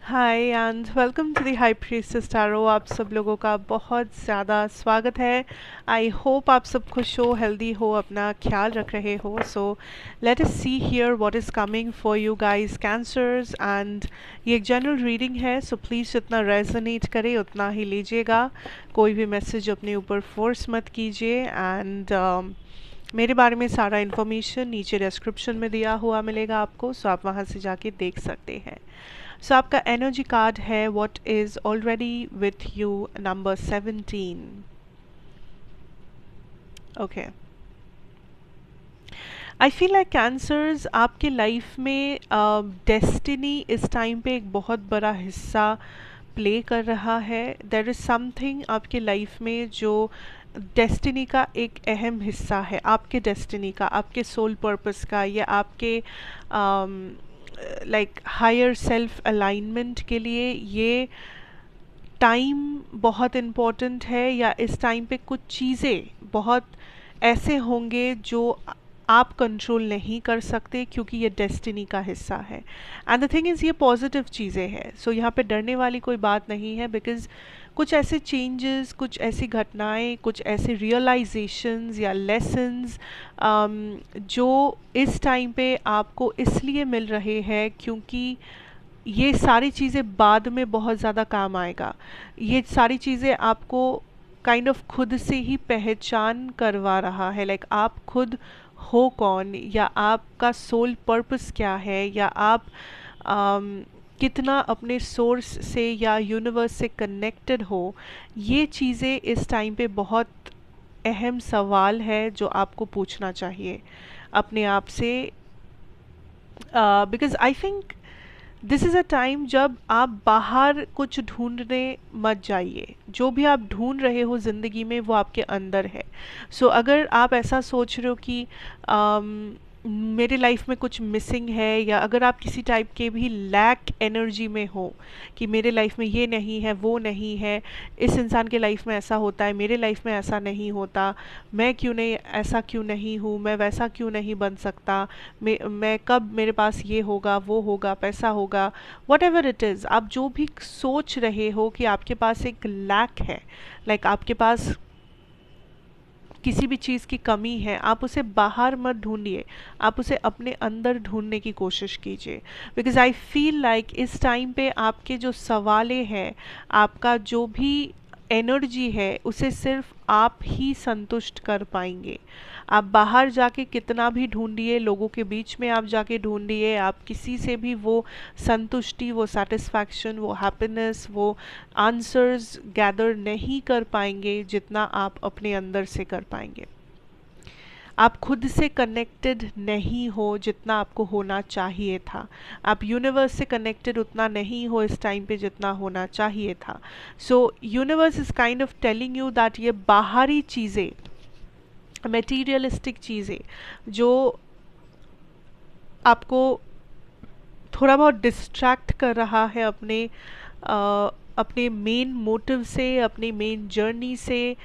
Hi and welcome to the high priestess tarot. आप सब लोगों का बहुत ज़्यादा स्वागत है। आई होप आप सब खुश हो, हेल्दी हो, अपना ख्याल रख रहे हो। So let us see here what is coming for you guys cancers. And ये एक जनरल रीडिंग है, सो प्लीज़ जितना रेजोनेट करे उतना ही लीजिएगा। कोई भी मैसेज अपने ऊपर फोर्स मत कीजिए। एंड मेरे बारे में सारा इन्फॉर्मेशन नीचे डिस्क्रिप्शन में दिया हुआ मिलेगा आपको, सो आप वहाँ से जाके देख सकते हैं। सो आपका एनर्जी कार्ड है what is already with you number 17। Okay, I feel like cancers आपके लाइफ में डेस्टिनी इस टाइम पे एक बहुत बड़ा हिस्सा प्ले कर रहा है। देयर इज़ समथिंग आपके लाइफ में जो डेस्टिनी का एक अहम हिस्सा है, आपके डेस्टिनी का, आपके सोल पर्पस का, या आपके लाइक हायर सेल्फ अलाइनमेंट के लिए ये टाइम बहुत इम्पोर्टेंट है। या इस टाइम पे कुछ चीज़ें बहुत ऐसे होंगे जो आप कंट्रोल नहीं कर सकते, क्योंकि ये डेस्टिनी का हिस्सा है। एंड द थिंग इज़ ये पॉजिटिव चीज़ें हैं, सो यहाँ पे डरने वाली कोई बात नहीं है। बिकॉज कुछ ऐसे चेंजेस, कुछ ऐसी घटनाएं, कुछ ऐसे रियलाइजेशंस या लेसन्स जो इस टाइम पे आपको इसलिए मिल रहे हैं क्योंकि ये सारी चीज़ें बाद में बहुत ज़्यादा काम आएगा। ये सारी चीज़ें आपको काइंड ऑफ खुद से ही पहचान करवा रहा है। लाइक आप खुद हो कौन, या आपका सोल पर्पस क्या है, या आप कितना अपने सोर्स से या यूनिवर्स से कनेक्टेड हो। ये चीज़ें इस टाइम पे बहुत अहम सवाल है जो आपको पूछना चाहिए अपने आप से। Because I think this is a time जब आप बाहर कुछ ढूंढने मत जाइए। जो भी आप ढूंढ रहे हो ज़िंदगी में वो आपके अंदर है। सो अगर आप ऐसा सोच रहे हो कि मेरे लाइफ में कुछ मिसिंग है, या अगर आप किसी टाइप के भी लैक एनर्जी में हो कि मेरे लाइफ में ये नहीं है, वो नहीं है, इस इंसान के लाइफ में ऐसा होता है, मेरे लाइफ में ऐसा नहीं होता, मैं क्यों नहीं, ऐसा क्यों नहीं हूँ, मैं वैसा क्यों नहीं बन सकता, मैं कब मेरे पास ये होगा, वो होगा, पैसा होगा, वट एवर इट इज़, आप जो भी सोच रहे हो कि आपके पास एक लैक है, लाइक आपके पास किसी भी चीज़ की कमी है, आप उसे बाहर मत ढूंढिए, आप उसे अपने अंदर ढूंढने की कोशिश कीजिए। बिकॉज आई फील लाइक इस टाइम पे आपके जो सवाले हैं, आपका जो भी एनर्जी है, उसे सिर्फ आप ही संतुष्ट कर पाएंगे। आप बाहर जाके कितना भी ढूंढिए, लोगों के बीच में आप जाके ढूंढिए, आप किसी से भी वो संतुष्टि, वो सेटिस्फैक्शन, वो हैप्पीनेस, वो आंसर्स गैदर नहीं कर पाएंगे जितना आप अपने अंदर से कर पाएंगे। आप खुद से कनेक्टेड नहीं हो जितना आपको होना चाहिए था। आप यूनिवर्स से कनेक्टेड उतना नहीं हो इस टाइम पे जितना होना चाहिए था। सो universe is kind of telling you that ये बाहरी चीज़ें, मटीरियलिस्टिक चीज़ें जो आपको थोड़ा बहुत डिस्ट्रैक्ट कर रहा है अपने मेन मोटिव से, अपनी मेन जर्नी से,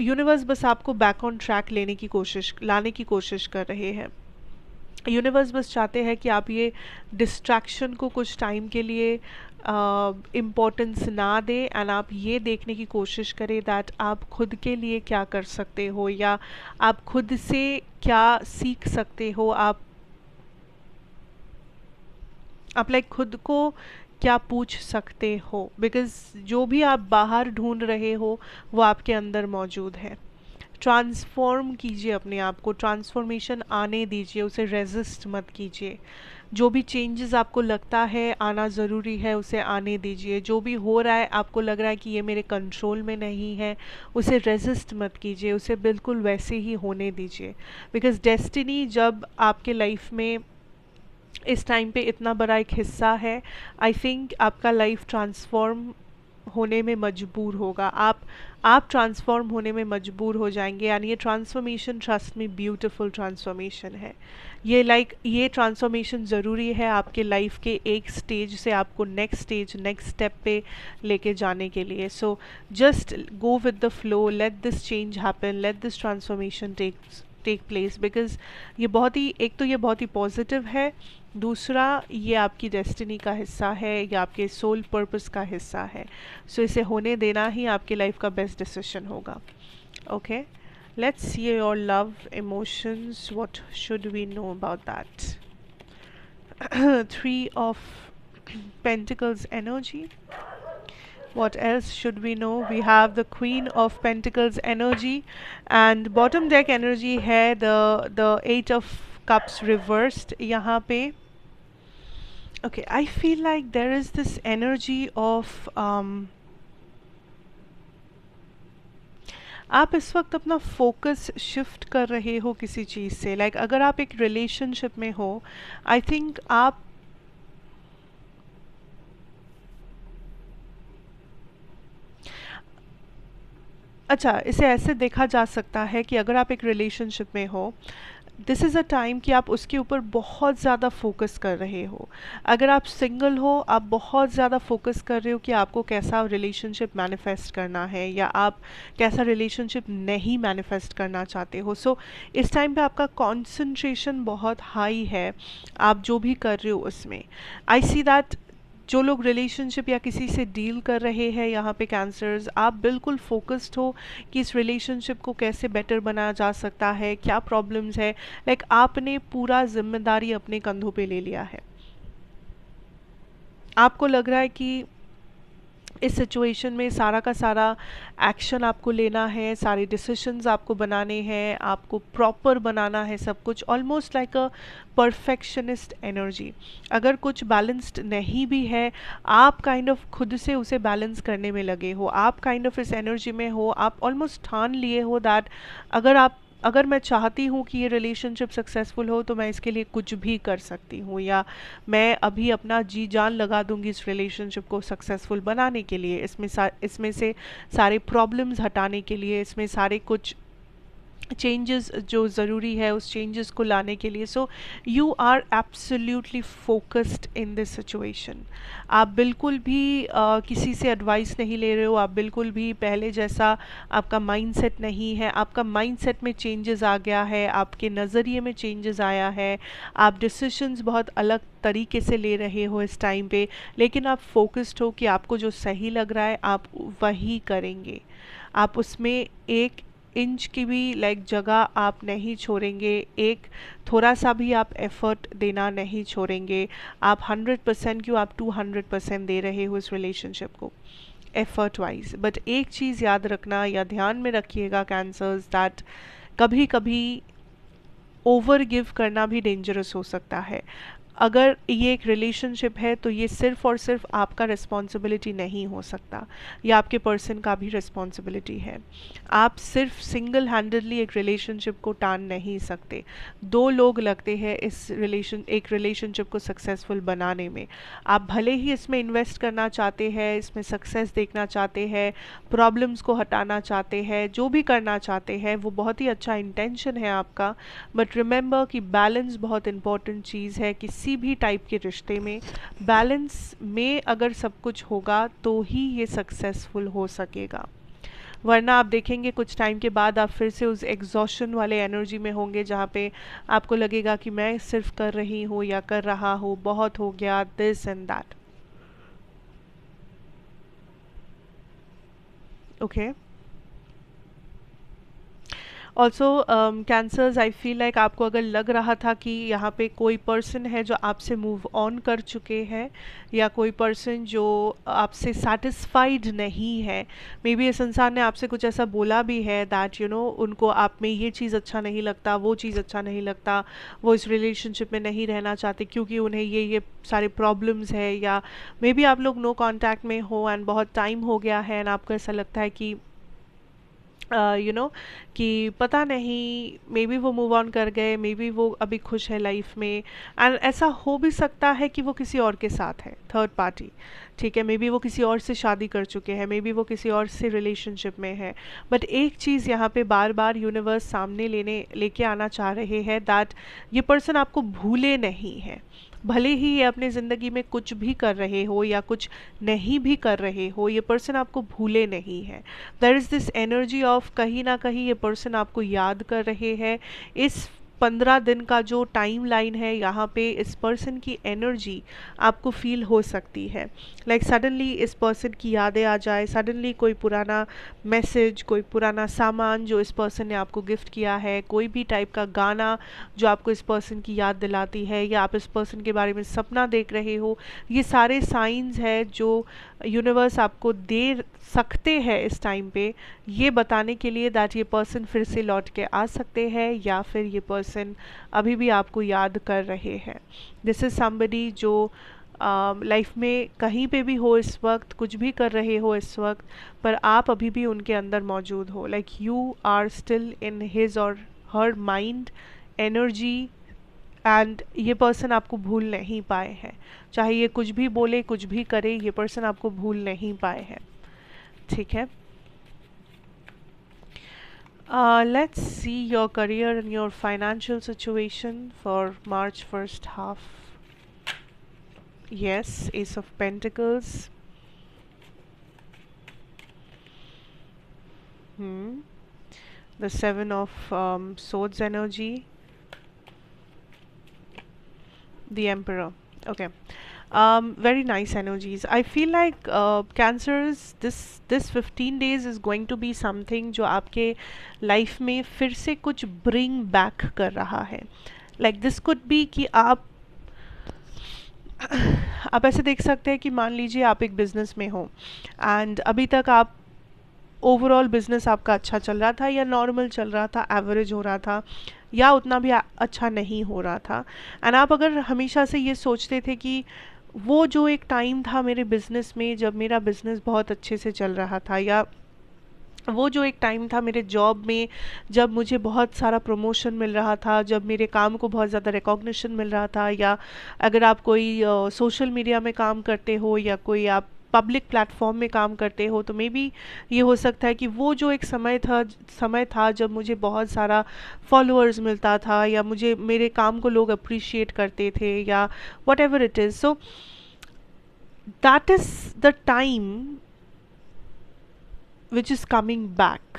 यूनिवर्स बस आपको बैक ऑन ट्रैक लाने की कोशिश कर रहे हैं। यूनिवर्स बस चाहते हैं कि आप ये डिस्ट्रैक्शन को कुछ टाइम के लिए इम्पोर्टेंस ना दें, एंड आप ये देखने की कोशिश करें दैट आप खुद के लिए क्या कर सकते हो, या आप खुद से क्या सीख सकते हो, आप लाइक खुद को क्या पूछ सकते हो। बिकॉज जो भी आप बाहर ढूंढ रहे हो वो आपके अंदर मौजूद है। ट्रांसफॉर्म कीजिए अपने आप को, ट्रांसफॉर्मेशन आने दीजिए, उसे रेजिस्ट मत कीजिए। जो भी चेंजेस आपको लगता है आना ज़रूरी है, उसे आने दीजिए। जो भी हो रहा है आपको लग रहा है कि ये मेरे कंट्रोल में नहीं है, उसे रेजिस्ट मत कीजिए, उसे बिल्कुल वैसे ही होने दीजिए। बिकॉज डेस्टिनी जब आपके लाइफ में इस टाइम पे इतना बड़ा एक हिस्सा है, आई थिंक आपका लाइफ ट्रांसफॉर्म होने में मजबूर होगा। आप ट्रांसफॉर्म होने में मजबूर हो जाएंगे। यानी ये ट्रांसफॉर्मेशन, ट्रस्ट में, ब्यूटीफुल ट्रांसफॉर्मेशन है। ये ट्रांसफॉर्मेशन ज़रूरी है आपके लाइफ के एक स्टेज से आपको नेक्स्ट स्टेज, नेक्स्ट स्टेप पे लेके जाने के लिए। So just go with the flow, let this change happen, let this transformation take place, because ये बहुत ही, एक तो ये बहुत ही पॉजिटिव है, दूसरा ये आपकी डेस्टिनी का हिस्सा है या आपके सोल पर्पस का हिस्सा है. सो इसे होने देना ही आपके लाइफ का बेस्ट डिसीजन होगा. Okay, let's see your love emotions. What should we know about that? Three of Pentacles energy. What else should we know? We have the Queen of Pentacles energy, and bottom deck energy है the Eight of Cups reversed यहाँ पे. Okay, I feel like there is this energy of आप इस वक्त अपना focus shift कर रहे हो किसी चीज़ से. लाइक अगर आप एक रिलेशनशिप में हो, आई थिंक आप अच्छा, इसे ऐसे देखा जा सकता है कि अगर आप एक रिलेशनशिप में हो, दिस इज़ अ टाइम कि आप उसके ऊपर बहुत ज़्यादा फोकस कर रहे हो. अगर आप सिंगल हो, आप बहुत ज़्यादा फोकस कर रहे हो कि आपको कैसा रिलेशनशिप मैनिफेस्ट करना है या आप कैसा रिलेशनशिप नहीं मैनिफेस्ट करना चाहते हो. सो इस टाइम पे आपका कॉन्सेंट्रेशन बहुत हाई है आप जो भी कर रहे हो उसमें. आई सी दैट जो लोग रिलेशनशिप या किसी से डील कर रहे हैं यहाँ पे कैंसर्स, आप बिल्कुल फोकस्ड हो कि इस रिलेशनशिप को कैसे बेटर बनाया जा सकता है, क्या प्रॉब्लम्स है. लाइक आपने पूरा जिम्मेदारी अपने कंधों पे ले लिया है. आपको लग रहा है कि इस सिचुएशन में सारा का सारा एक्शन आपको लेना है, सारे डिसीशंस आपको बनाने हैं, आपको प्रॉपर बनाना है सब कुछ. Almost like a perfectionist energy. अगर कुछ बैलेंस्ड नहीं भी है, आप काइंड ऑफ खुद से उसे बैलेंस करने में लगे हो. आप काइंड ऑफ इस एनर्जी में हो, आप ऑलमोस्ट ठान लिए हो दैट अगर मैं चाहती हूँ कि ये रिलेशनशिप सक्सेसफुल हो तो मैं इसके लिए कुछ भी कर सकती हूँ, या मैं अभी अपना जी जान लगा दूंगी इस रिलेशनशिप को सक्सेसफुल बनाने के लिए, इसमें से सारे प्रॉब्लम्स हटाने के लिए, इसमें सारे कुछ चेंजेस जो ज़रूरी है उस चेंजेस को लाने के लिए. So you are absolutely focused in this situation. आप बिल्कुल भी किसी से एडवाइस नहीं ले रहे हो, आप बिल्कुल भी पहले जैसा आपका माइंडसेट नहीं है. आपका माइंडसेट में चेंजेस आ गया है, आपके नज़रिए में चेंजेस आया है, आप डिसीशंस बहुत अलग तरीके से ले रहे हो इस टाइम पे, लेकिन आप फोकस्ड हो कि आपको जो सही लग रहा है आप वही करेंगे. आप उसमें एक इंच की भी लाइक जगह आप नहीं छोड़ेंगे, एक थोड़ा सा भी आप एफर्ट देना नहीं छोड़ेंगे. आप 100% क्यों, आप 200% दे रहे हो इस रिलेशनशिप को एफर्ट वाइज. बट एक चीज़ याद रखना या ध्यान में रखिएगा कैंसर्स, दैट कभी कभी ओवर गिव करना भी डेंजरस हो सकता है. अगर ये एक रिलेशनशिप है तो ये सिर्फ और सिर्फ आपका रिस्पॉन्सिबिलिटी नहीं हो सकता, ये आपके पर्सन का भी रिस्पॉन्सिबिलिटी है. आप सिर्फ सिंगल हैंडेडली एक रिलेशनशिप को टान नहीं सकते. दो लोग लगते हैं एक रिलेशनशिप को सक्सेसफुल बनाने में. आप भले ही इसमें इन्वेस्ट करना चाहते हैं, इसमें सक्सेस देखना चाहते हैं, प्रॉब्लम्स को हटाना चाहते हैं, जो भी करना चाहते हैं वो बहुत ही अच्छा इंटेंशन है आपका. बट रिमेंबर कि बैलेंस बहुत इंपॉर्टेंट चीज़ है. किसी भी टाइप के रिश्ते में बैलेंस में अगर सब कुछ होगा तो ही ये सक्सेसफुल हो सकेगा. वरना आप देखेंगे कुछ टाइम के बाद आप फिर से उस एग्जॉशन वाले एनर्जी में होंगे जहाँ पे आपको लगेगा कि मैं सिर्फ कर रही हूँ या कर रहा हूँ, बहुत हो गया, this and that. Okay, also cancers, I feel like आपको अगर लग रहा था कि यहाँ पे कोई पर्सन है जो आपसे मूव ऑन कर चुके हैं या कोई पर्सन जो आपसे सेटिस्फाइड नहीं है, मे बी इस इंसान ने आपसे कुछ ऐसा बोला भी है दैट यू नो उनको आप में ये चीज़ अच्छा नहीं लगता, वो चीज़ अच्छा नहीं लगता, वो इस रिलेशनशिप में नहीं रहना चाहते क्योंकि उन्हें ये सारे प्रॉब्लम्स है, या मे बी आप लोग नो कॉन्टैक्ट में हो एंड बहुत टाइम हो गया है एंड आपको ऐसा लगता है कि यू नो कि पता नहीं, मे बी वो मूव ऑन कर गए, मे बी वो अभी खुश है लाइफ में. एंड ऐसा हो भी सकता है कि वो किसी और के साथ है, थर्ड पार्टी, ठीक है, मे बी वो किसी और से शादी कर चुके हैं, मे बी वो किसी और से रिलेशनशिप में है. बट एक चीज़ यहाँ पे बार बार यूनिवर्स सामने लेके आना चाह रहे हैं दैट ये पर्सन आपको भूले नहीं है, भले ही ये अपने ज़िंदगी में कुछ भी कर रहे हो या कुछ नहीं भी कर रहे हो, ये पर्सन आपको भूले नहीं है। There is this energy of कहीं ना कहीं ये पर्सन आपको याद कर रहे हैं। इस 15 दिन का जो टाइम लाइन है, यहाँ पे इस पर्सन की एनर्जी आपको फील हो सकती है। लाइक सडनली इस पर्सन की यादें आ जाए, सडनली कोई पुराना मैसेज, कोई पुराना सामान जो इस पर्सन ने आपको गिफ्ट किया है, कोई भी टाइप का गाना जो आपको इस पर्सन की याद दिलाती है, या आप इस पर्सन के बारे में सपना देख रहे हो, ये सारे साइंस है जो यूनिवर्स आपको दे सकते हैं इस टाइम पे, ये बताने के लिए दैट ये पर्सन फिर से लौट के आ सकते हैं या फिर ये पर्सन अभी भी आपको याद कर रहे हैं। दिस इज़ समबडी जो लाइफ में कहीं पे भी हो इस वक्त, कुछ भी कर रहे हो इस वक्त, पर आप अभी भी उनके अंदर मौजूद हो। Like you are still in his और हर माइंड, एनर्जी, एंड ये पर्सन आपको भूल नहीं पाए हैं। चाहे ये कुछ भी बोले, कुछ भी करे, ये पर्सन आपको भूल नहीं पाए हैं। ठीक है, let's see your career and your financial situation for March first half. yes, Ace of Pentacles, the Seven of Swords energy, the Emperor. Okay, very nice energies. I feel like Cancers, this 15 days is going to be something जो आपके life में फिर से कुछ bring back कर रहा है। Like this could be कि आप ऐसे देख सकते हैं कि मान लीजिए आप एक बिज़नेस में हो एंड अभी तक आप ओवरऑल बिज़नेस आपका अच्छा चल रहा था या नॉर्मल चल रहा था, एवरेज हो रहा था या उतना भी अच्छा नहीं हो रहा था, एंड आप अगर हमेशा से ये सोचते थे कि वो जो एक टाइम था मेरे बिज़नेस में जब मेरा बिज़नेस बहुत अच्छे से चल रहा था, या वो जो एक टाइम था मेरे जॉब में जब मुझे बहुत सारा प्रमोशन मिल रहा था, जब मेरे काम को बहुत ज़्यादा रिकॉग्निशन मिल रहा था, या अगर आप कोई सोशल मीडिया में काम करते हो या कोई आप पब्लिक प्लेटफॉर्म में काम करते हो, तो मे बी ये हो सकता है कि वो जो एक समय था जब मुझे बहुत सारा फॉलोअर्स मिलता था या मुझे मेरे काम को लोग अप्रिशिएट करते थे या what ever it is. So that is the time which is coming back,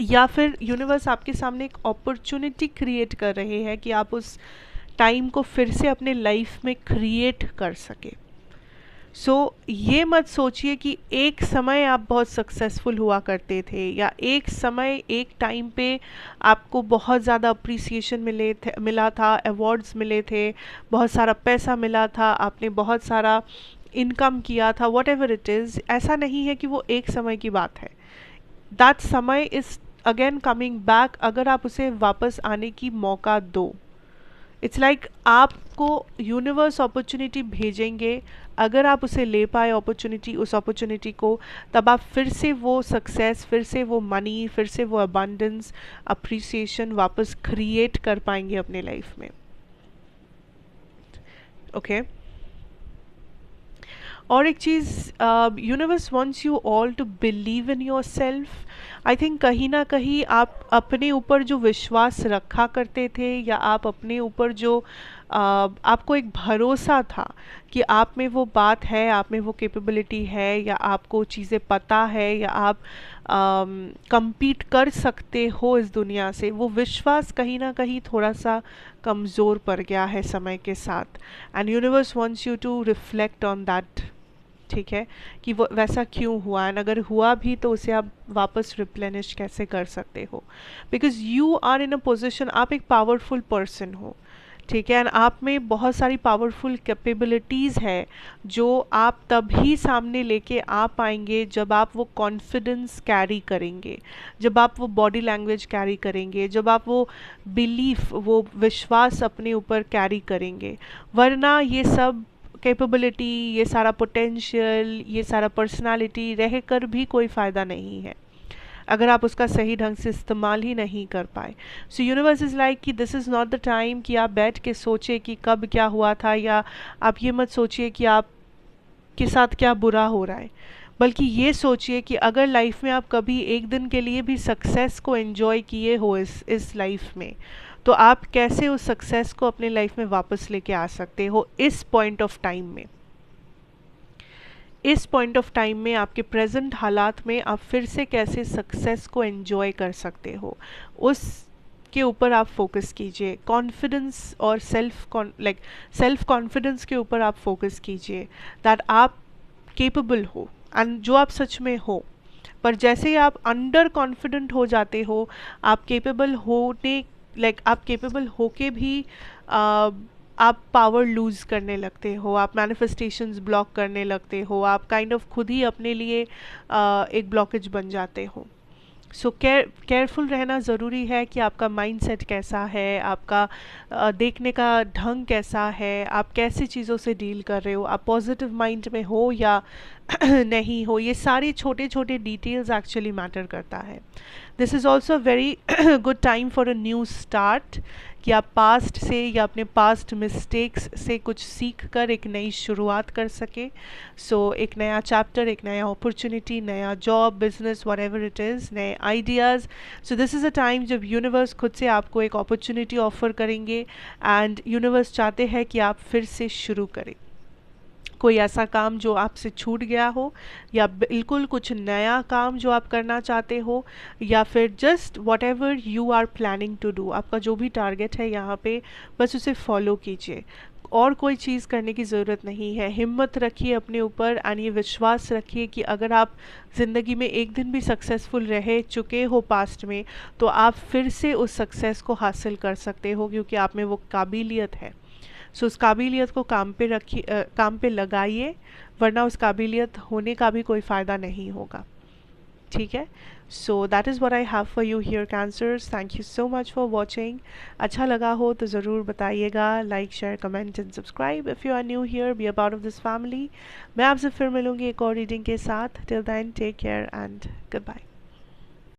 या फिर यूनिवर्स आपके सामने एक अपॉर्चुनिटी क्रिएट कर रहे हैं कि आप उस टाइम को फिर से अपने लाइफ में क्रिएट कर सके। सो ये मत सोचिए कि एक समय आप बहुत सक्सेसफुल हुआ करते थे या एक समय एक टाइम पे आपको बहुत ज़्यादा अप्रिसिएशन मिला था, अवार्ड्स मिले थे, बहुत सारा पैसा मिला था, आपने बहुत सारा इनकम किया था, वट एवर इट इज़। ऐसा नहीं है कि वो एक समय की बात है, दैट समय इज़ अगेन कमिंग बैक अगर आप उसे वापस आने की मौका दो। इट्स लाइक आपको यूनिवर्स अपॉर्चुनिटी भेजेंगे, अगर आप उसे ले पाए अपॉर्चुनिटी, उस अपॉर्चुनिटी को, तब आप फिर से वो सक्सेस, फिर से वो मनी, फिर से वो अबंडेंस, अप्रिसिएशन वापस क्रिएट कर पाएंगे अपने लाइफ में। ओके और एक चीज़, universe wants you all to believe in yourself. I think कहीं ना कहीं आप अपने ऊपर जो विश्वास रखा करते थे या आप अपने ऊपर जो आपको एक भरोसा था कि आप में वो बात है, आप में वो कैपेबिलिटी है, या आपको चीज़ें पता है, या आप compete कर सकते हो इस दुनिया से, वो विश्वास कहीं ना कहीं थोड़ा सा कमज़ोर पड़ गया है समय के साथ, and universe wants you to reflect on that. ठीक है, कि वो वैसा क्यों हुआ, एंड अगर हुआ भी तो उसे आप वापस रिप्लेनिश कैसे कर सकते हो, because you are in a position, आप एक पावरफुल पर्सन हो। ठीक है, एंड आप में बहुत सारी पावरफुल कैपेबिलिटीज़ है जो आप तभी सामने लेके आ पाएंगे जब आप वो कॉन्फिडेंस कैरी करेंगे, जब आप वो बॉडी लैंग्वेज कैरी करेंगे, जब आप वो बिलीफ, वो विश्वास अपने ऊपर कैरी करेंगे। वरना ये सब कैपेबिलिटी, ये सारा पोटेंशियल, ये सारा पर्सनालिटी रह कर भी कोई फ़ायदा नहीं है अगर आप उसका सही ढंग से इस्तेमाल ही नहीं कर पाए। सो यूनिवर्स इज़ लाइक कि this is not the time कि आप बैठ के सोचिए कि कब क्या हुआ था, या आप ये मत सोचिए कि आप के साथ क्या बुरा हो रहा है, बल्कि ये सोचिए कि अगर लाइफ में आप कभी एक दिन के लिए भी सक्सेस को एंजॉय किए हो इस लाइफ में, तो आप कैसे उस सक्सेस को अपने लाइफ में वापस लेके आ सकते हो इस पॉइंट ऑफ टाइम में। इस पॉइंट ऑफ टाइम में आपके प्रेजेंट हालात में आप फिर से कैसे सक्सेस को एंजॉय कर सकते हो, उस के ऊपर आप फोकस कीजिए। कॉन्फिडेंस और सेल्फ कॉन्फिडेंस के ऊपर आप फोकस कीजिए, दैट आप केपेबल हो एंड जो आप सच में हो। पर जैसे ही आप अंडर कॉन्फिडेंट हो जाते हो, आप केपेबल होने आप केपेबल होके भी आप पावर लूज़ करने लगते हो, आप मैनिफेस्टेशंस ब्लॉक करने लगते हो, आप काइंड ऑफ खुद ही अपने लिए एक ब्लॉकेज बन जाते हो। सो केयरफुल रहना ज़रूरी है कि आपका माइंडसेट कैसा है, आपका देखने का ढंग कैसा है, आप कैसी चीज़ों से डील कर रहे हो, आप पॉजिटिव माइंड में हो या नहीं हो। ये सारी छोटे छोटे डिटेल्स एक्चुअली मैटर करता है। This is also very good time for a new start, कि आप पास्ट से या अपने पास्ट मिस्टेक्स से कुछ सीख कर एक नई शुरुआत कर सके। सो एक नया चैप्टर, एक नया अपॉर्चुनिटी, नया job, business, whatever it is, नए ideas. So this is a time जब यूनिवर्स खुद से आपको एक अपॉर्चुनिटी ऑफर करेंगे एंड यूनिवर्स चाहते हैं कि आप फिर से शुरू करें कोई ऐसा काम जो आपसे छूट गया हो, या बिल्कुल कुछ नया काम जो आप करना चाहते हो, या फिर just whatever you are planning to do. आपका जो भी टारगेट है यहाँ पे बस उसे फॉलो कीजिए, और कोई चीज़ करने की ज़रूरत नहीं है। हिम्मत रखिए अपने ऊपर एंड ये विश्वास रखिए कि अगर आप ज़िंदगी में एक दिन भी सक्सेसफुल रह चुके हो पास्ट में, तो आप फिर से उस सक्सेस को हासिल कर सकते हो, क्योंकि आप में वो काबिलियत है। सो उस काबिलियत को काम पे रखिए, काम पे लगाइए, वरना उस काबिलियत होने का भी कोई फ़ायदा नहीं होगा। ठीक है, so that is what I have for you here cancers. Thank you so much for watching. अच्छा लगा हो तो ज़रूर बताइएगा, like, share, comment and subscribe if you are new here, be a part of this family. मैं आपसे फिर मिलूँगी एक और रीडिंग के साथ। Till then take care and good bye.